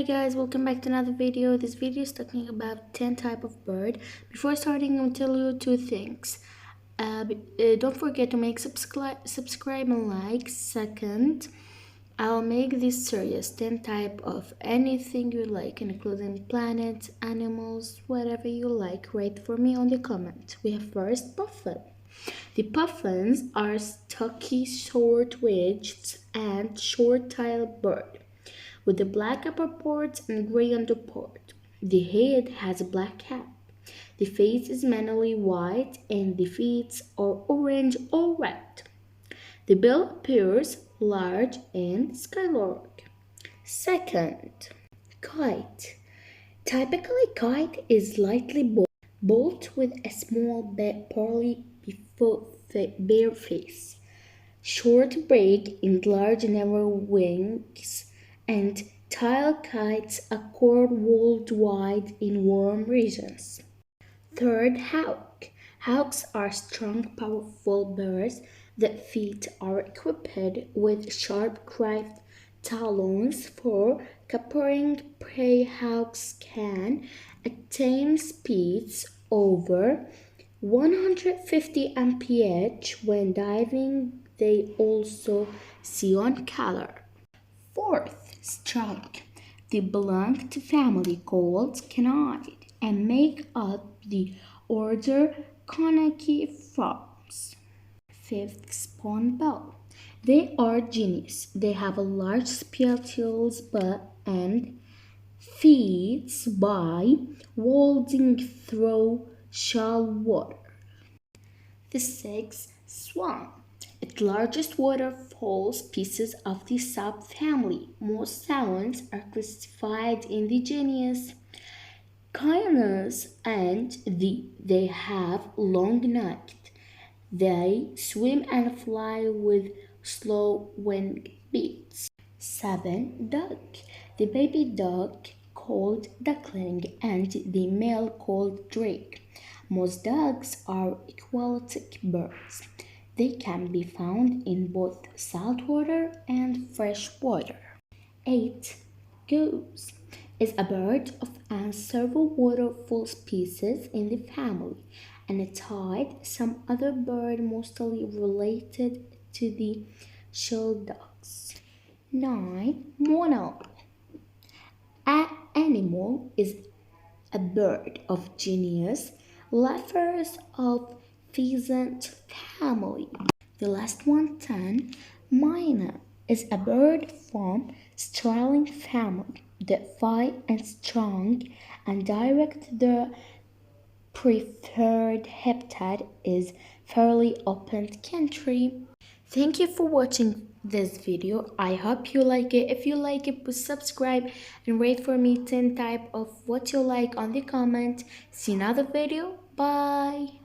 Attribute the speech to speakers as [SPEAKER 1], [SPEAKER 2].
[SPEAKER 1] Hi guys, welcome back to another video. This video is talking about 10 type of bird. Before starting, I'll tell you two things. Don't forget to make subscribe and like. Second, I'll make this series 10 type of anything you like, including planets, animals, whatever you like. Write for me on the comment. We have first puffin. The puffins are stocky, short-winged and short-tailed bird with a black upper part and gray underpart. The head has a black cap. The face is mainly white and the feet are orange or red. The bill appears large and skylark. Second, kite. Typically, kite is slightly bald with a small pearly bare face, short beak and large narrow wings, and tail kites occur worldwide in warm regions. Third, hawk. Hawks are strong, powerful birds. Their feet are equipped with sharp curved talons for capturing prey. Hawks can attain speeds over 150 mph when diving. They also see on color. Fourth, skunk. They belong to family called canid and make up the order Conachifrags. Fifth, spoonbill. They are genus. They have a large species and feeds by wading through shallow water. The sixth, swan. Its largest waterfowl species of the subfamily. Most swans are classified in the genus Canis and they have long necks. They swim and fly with slow wing beats. 7. Duck. The baby duck called duckling and the male called drake. Most ducks are aquatic birds. They can be found in both saltwater and fresh water. 8. Goose is a bird of several waterfowl species in the family, and it tied some other bird mostly related to the shelducks. 9. Monarch. An animal is a bird of genus Lephers of pheasant family. The last one, 10. Myna is a bird from starling family that fly and strong and direct. The preferred habitat is fairly open country. Thank you for watching this video. I hope you like it. If you like it, please subscribe and rate for me 10 type of what you like on the comment. See another video. Bye.